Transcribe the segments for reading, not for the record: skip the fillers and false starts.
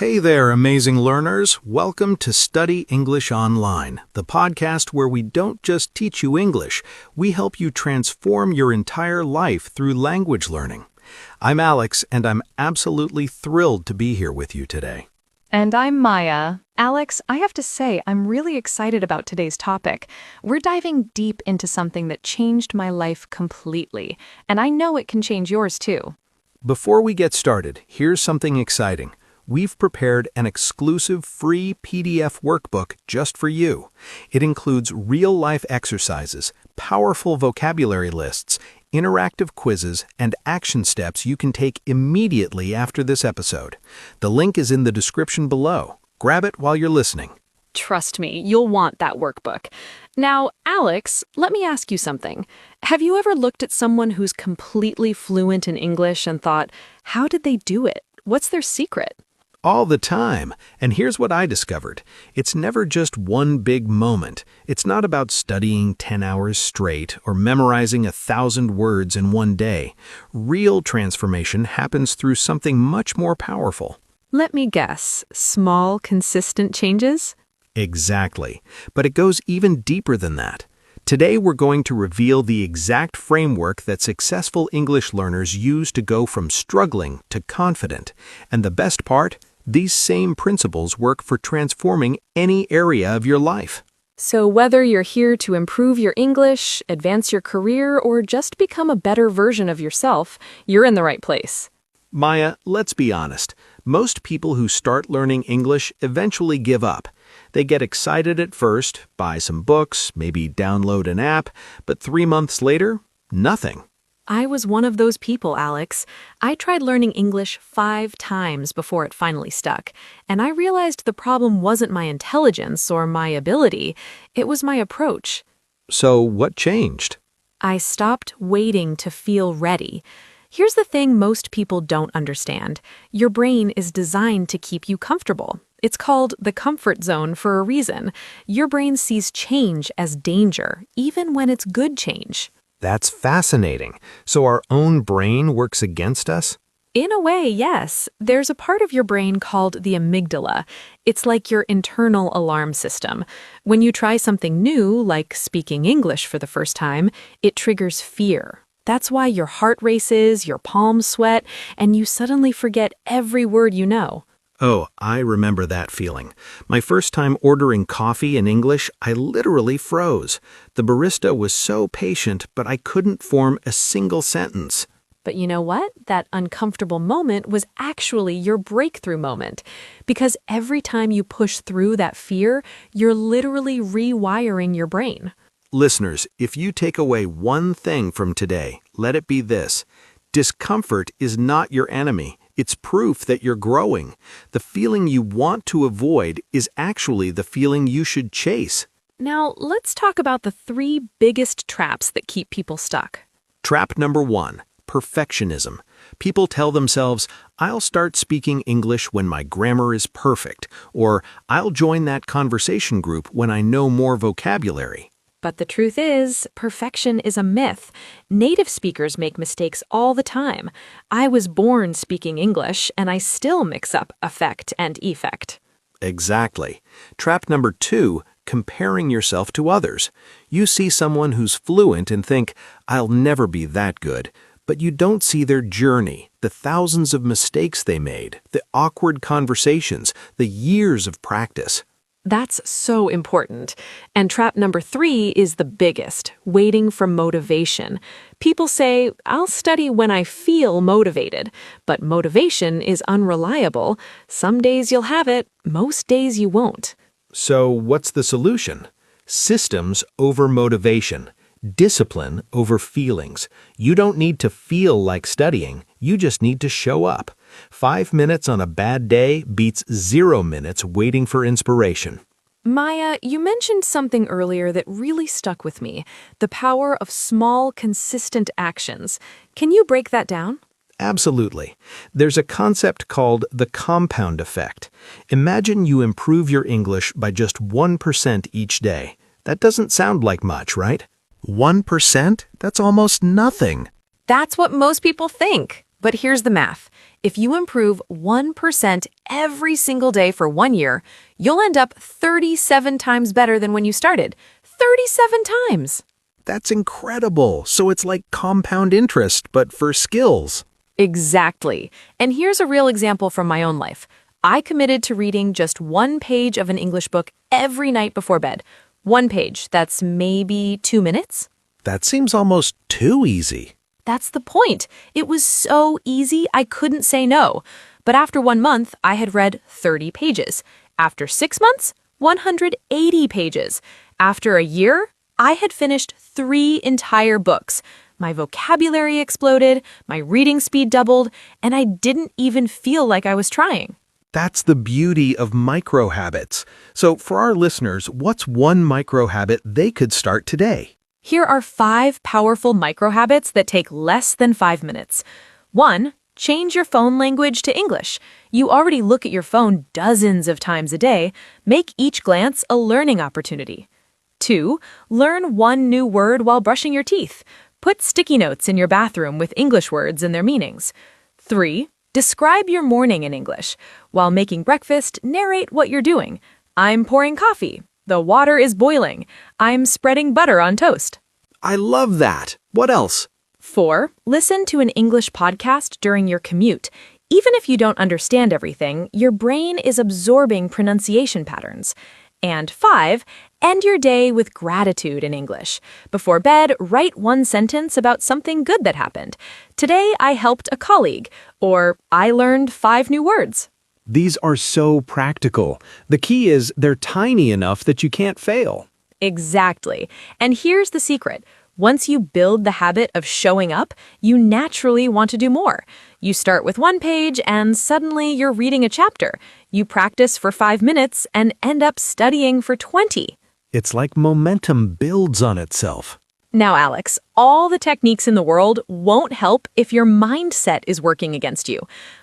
Hey there, amazing learners. Welcome to Study English Online, the podcast where we don't just teach you English, we help you transform your entire life through language learning. I'm Alex, and I'm absolutely thrilled to be here with you today. And I'm Maya. Alex, I have to say, I'm really excited about today's topic. We're diving deep into something that changed my life completely, and I know it can change yours too. Before we get started, here's something exciting. We've prepared an exclusive free PDF workbook just for you. It includes real-life exercises, powerful vocabulary lists, interactive quizzes, and action steps you can take immediately after this episode. The link is in the description below. Grab it while you're listening. Trust me, you'll want that workbook. Now, Alex, let me ask you something. Have you ever looked at someone who's completely fluent in English and thought, how did they do it? What's their secret? All the time. And here's what I discovered. It's never just one big moment. It's not about studying 10 hours straight or memorizing 1,000 words in one day. Real transformation happens through something much more powerful. Let me guess, small, consistent changes? Exactly. But it goes even deeper than that. Today we're going to reveal the exact framework that successful English learners use to go from struggling to confident. And the best part? These same principles work for transforming any area of your life. So whether you're here to improve your English, advance your career, or just become a better version of yourself, you're in the right place. Maya, let's be honest. Most people who start learning English eventually give up. They get excited at first, buy some books, maybe download an app, but 3 months later, nothing. I was one of those people, Alex. I tried learning English 5 times before it finally stuck, and I realized the problem wasn't my intelligence or my ability, it was my approach. So what changed? I stopped waiting to feel ready. Here's the thing most people don't understand. Your brain is designed to keep you comfortable. It's called the comfort zone for a reason. Your brain sees change as danger, even when it's good change. That's fascinating. So our own brain works against us? In a way, yes. There's a part of your brain called the amygdala. It's like your internal alarm system. When you try something new, like speaking English for the first time, it triggers fear. That's why your heart races, your palms sweat, and you suddenly forget every word you know. Oh, I remember that feeling. My first time ordering coffee in English, I literally froze. The barista was so patient, but I couldn't form a single sentence. But you know what? That uncomfortable moment was actually your breakthrough moment. Because every time you push through that fear, you're literally rewiring your brain. Listeners, if you take away one thing from today, let it be this. Discomfort is not your enemy. It's proof that you're growing. The feeling you want to avoid is actually the feeling you should chase. Now, let's talk about the 3 biggest traps that keep people stuck. Trap number 1, perfectionism. People tell themselves, I'll start speaking English when my grammar is perfect, or I'll join that conversation group when I know more vocabulary. But the truth is, perfection is a myth. Native speakers make mistakes all the time. I was born speaking English, and I still mix up affect and effect. Exactly. Trap number 2, comparing yourself to others. You see someone who's fluent and think, I'll never be that good. But you don't see their journey, the thousands of mistakes they made, the awkward conversations, the years of practice. That's so important. And trap number 3 is the biggest, waiting for motivation. People say, I'll study when I feel motivated, but motivation is unreliable. Some days you'll have it, most days you won't. So what's the solution? Systems over motivation. Discipline over feelings. You don't need to feel like studying, you just need to show up. 5 minutes on a bad day beats 0 minutes waiting for inspiration. Maya, you mentioned something earlier that really stuck with me, the power of small, consistent actions. Can you break that down? Absolutely. There's a concept called the compound effect. Imagine you improve your English by just 1% each day. That doesn't sound like much, right? 1%? That's almost nothing. That's what most people think. But here's the math. If you improve 1% every single day for 1 year, you'll end up 37 times better than when you started. 37 times! That's incredible. So it's like compound interest, but for skills. Exactly. And here's a real example from my own life. I committed to reading just 1 page of an English book every night before bed. 1 page, that's maybe 2 minutes? That seems almost too easy. That's the point. It was so easy, I couldn't say no. But after 1 month, I had read 30 pages. After 6 months, 180 pages. After a year, I had finished 3 entire books. My vocabulary exploded, my reading speed doubled, and I didn't even feel like I was trying. That's the beauty of micro habits. So for our listeners, what's one micro habit they could start today? Here are 5 powerful micro-habits that take less than 5 minutes. 1. Change your phone language to English. You already look at your phone dozens of times a day. Make each glance a learning opportunity. 2. Learn 1 new word while brushing your teeth. Put sticky notes in your bathroom with English words and their meanings. 3. Describe your morning in English. While making breakfast, narrate what you're doing. I'm pouring coffee. The water is boiling. I'm spreading butter on toast. I love that. What else? 4. Listen to an English podcast during your commute. Even if you don't understand everything, your brain is absorbing pronunciation patterns. And 5. End your day with gratitude in English. Before bed, write 1 sentence about something good that happened. Today, I helped a colleague. Or, I learned 5 new words. These are so practical. The key is they're tiny enough that you can't fail. Exactly. And here's the secret. Once you build the habit of showing up, you naturally want to do more. You start with 1 page and suddenly you're reading a chapter. You practice for 5 minutes and end up studying for 20. It's like momentum builds on itself. Now, Alex, all the techniques in the world won't help if your mindset is working against you.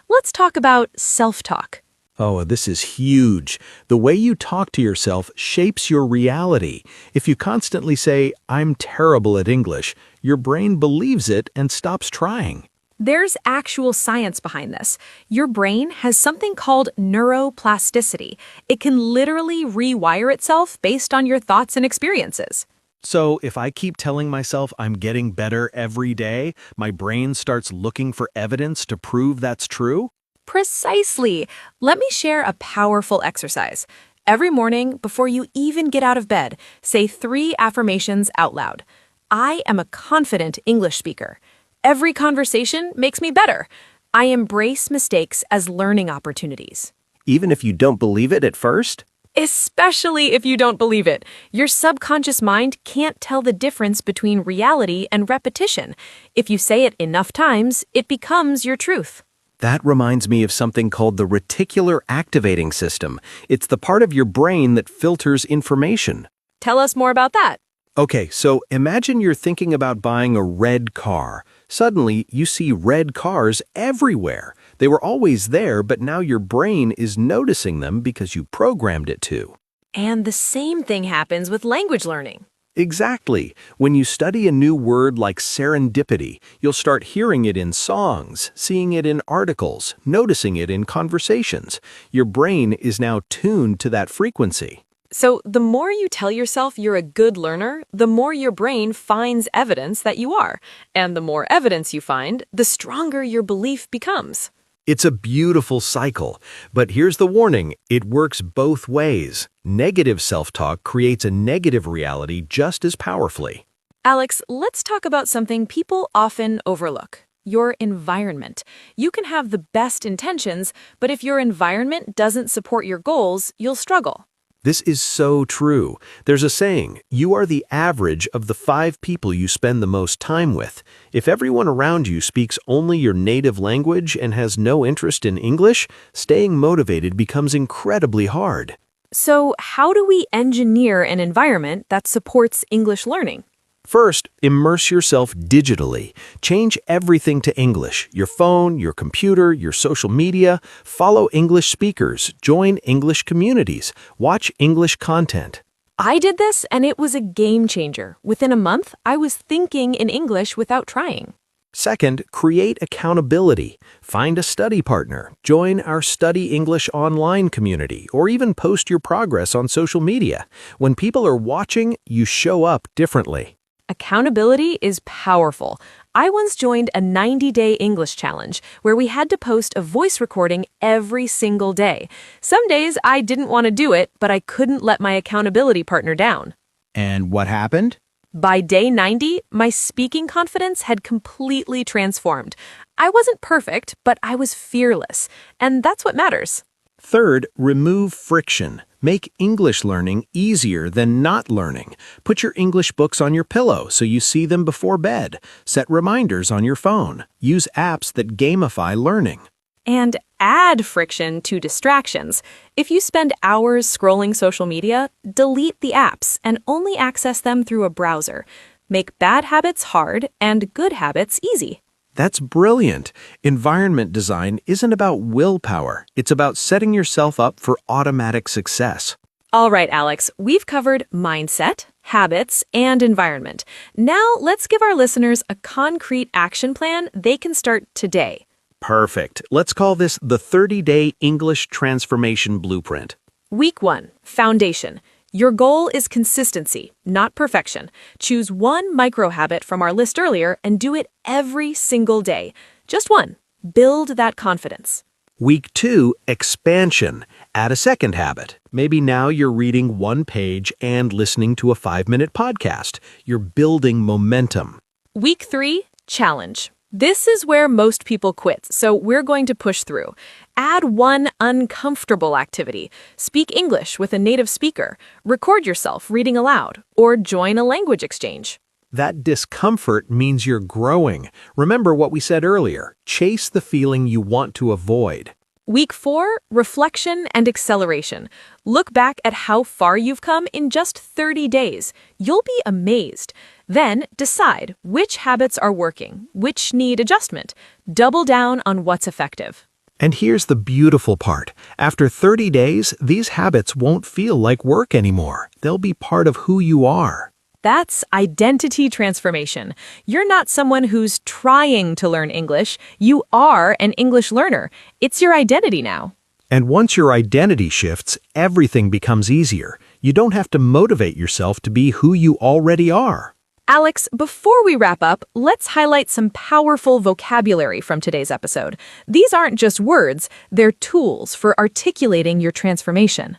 Let's talk about self-talk. Oh, this is huge. The way you talk to yourself shapes your reality. If you constantly say, "I'm terrible at English," your brain believes it and stops trying. There's actual science behind this. Your brain has something called neuroplasticity. It can literally rewire itself based on your thoughts and experiences. So if I keep telling myself I'm getting better every day, my brain starts looking for evidence to prove that's true? Precisely. Let me share a powerful exercise. Every morning, before you even get out of bed, say 3 affirmations out loud. I am a confident English speaker. Every conversation makes me better. I embrace mistakes as learning opportunities. Even if you don't believe it at first? Especially if you don't believe it. Your subconscious mind can't tell the difference between reality and repetition. If you say it enough times, it becomes your truth. That reminds me of something called the reticular activating system. It's the part of your brain that filters information. Tell us more about that. Okay, so imagine you're thinking about buying a red car. Suddenly, you see red cars everywhere. They were always there, but now your brain is noticing them because you programmed it to. And the same thing happens with language learning. Exactly. When you study a new word like serendipity, you'll start hearing it in songs, seeing it in articles, noticing it in conversations. Your brain is now tuned to that frequency. So the more you tell yourself you're a good learner, the more your brain finds evidence that you are. And the more evidence you find, the stronger your belief becomes. It's a beautiful cycle, but here's the warning, it works both ways. Negative self-talk creates a negative reality just as powerfully. Alex, let's talk about something people often overlook. Your environment. You can have the best intentions, but if your environment doesn't support your goals, you'll struggle. This is so true. There's a saying, you are the average of the 5 people you spend the most time with. If everyone around you speaks only your native language and has no interest in English, staying motivated becomes incredibly hard. So how do we engineer an environment that supports English learning? First, immerse yourself digitally. Change everything to English. Your phone, your computer, your social media. Follow English speakers. Join English communities. Watch English content. I did this and it was a game changer. Within a month, I was thinking in English without trying. Second, create accountability. Find a study partner, join our Study English online community, or even post your progress on social media. When people are watching, you show up differently. Accountability is powerful. I once joined a 90-day English challenge where we had to post a voice recording every single day. Some days I didn't want to do it, but I couldn't let my accountability partner down. And what happened? By day 90, my speaking confidence had completely transformed. I wasn't perfect, but I was fearless, and that's what matters. Third, remove friction. Make English learning easier than not learning. Put your English books on your pillow so you see them before bed. Set reminders on your phone. Use apps that gamify learning. And add friction to distractions. If you spend hours scrolling social media, delete the apps and only access them through a browser. Make bad habits hard and good habits easy. That's brilliant. Environment design isn't about willpower. It's about setting yourself up for automatic success. All right, Alex, we've covered mindset, habits, and environment. Now let's give our listeners a concrete action plan they can start today. Perfect. Let's call this the 30-Day English Transformation Blueprint. Week 1, Foundation. Your goal is consistency, not perfection. Choose one micro habit from our list earlier and do it every single day. Just one. Build that confidence. Week 2, Expansion. Add a second habit. Maybe now you're reading one page and listening to a 5-minute podcast. You're building momentum. Week 3, Challenge. This is where most people quit, so we're going to push through. Add one uncomfortable activity. Speak English with a native speaker. Record yourself reading aloud, or join a language exchange. That discomfort means you're growing. Remember what we said earlier. Chase the feeling you want to avoid. Week 4, Reflection and Acceleration. Look back at how far you've come in just 30 days. You'll be amazed. Then decide which habits are working, which need adjustment. Double down on what's effective. And here's the beautiful part. After 30 days, these habits won't feel like work anymore. They'll be part of who you are. That's identity transformation. You're not someone who's trying to learn English. You are an English learner. It's your identity now. And once your identity shifts, everything becomes easier. You don't have to motivate yourself to be who you already are. Alex, before we wrap up, let's highlight some powerful vocabulary from today's episode. These aren't just words, they're tools for articulating your transformation.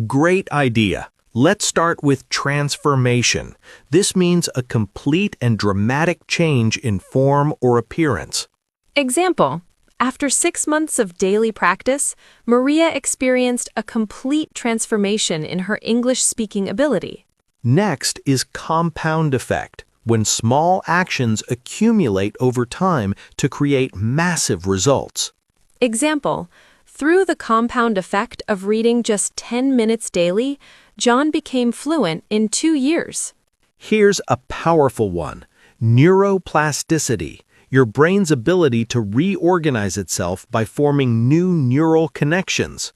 Great idea. Let's start with transformation. This means a complete and dramatic change in form or appearance. Example, after 6 months of daily practice, Maria experienced a complete transformation in her English-speaking ability. Next is compound effect, when small actions accumulate over time to create massive results. Example, through the compound effect of reading just 10 minutes daily, John became fluent in 2 years. Here's a powerful one. Neuroplasticity, your brain's ability to reorganize itself by forming new neural connections.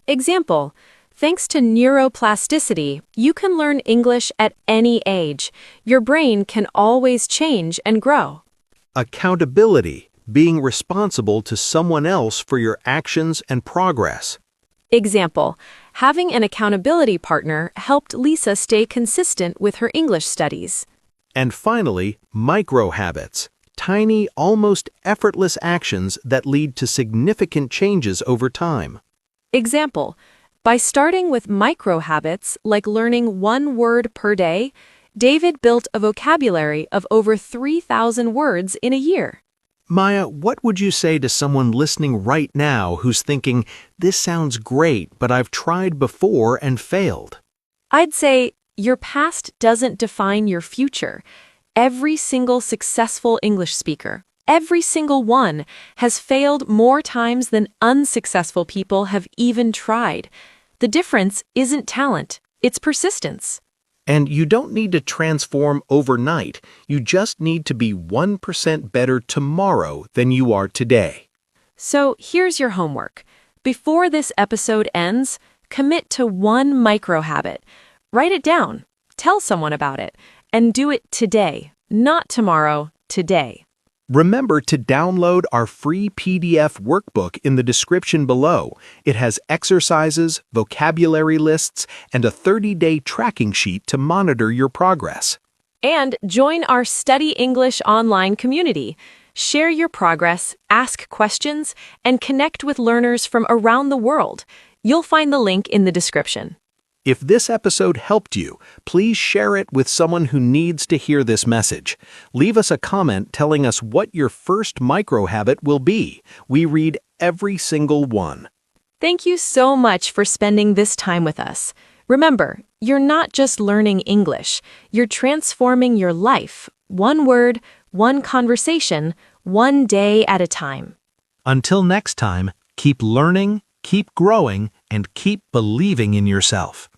Example, thanks to neuroplasticity, you can learn English at any age. Your brain can always change and grow. Accountability, being responsible to someone else for your actions and progress. Example, having an accountability partner helped Lisa stay consistent with her English studies. And finally, micro habits, tiny, almost effortless actions that lead to significant changes over time. Example, by starting with micro habits like learning one word per day, David built a vocabulary of over 3,000 words in a year. Maya, what would you say to someone listening right now who's thinking, this sounds great, but I've tried before and failed? I'd say, your past doesn't define your future. Every single successful English speaker, every single one, has failed more times than unsuccessful people have even tried. The difference isn't talent, it's persistence. And you don't need to transform overnight. You just need to be 1% better tomorrow than you are today. So here's your homework. Before this episode ends, commit to one micro habit. Write it down, tell someone about it, and do it today, not tomorrow, today. Remember to download our free PDF workbook in the description below. It has exercises, vocabulary lists, and a 30-day tracking sheet to monitor your progress. And join our Study English online community. Share your progress, ask questions, and connect with learners from around the world. You'll find the link in the description. If this episode helped you, please share it with someone who needs to hear this message. Leave us a comment telling us what your first micro habit will be. We read every single one. Thank you so much for spending this time with us. Remember, you're not just learning English, you're transforming your life, one word, one conversation, one day at a time. Until next time, keep learning, keep growing, and keep believing in yourself.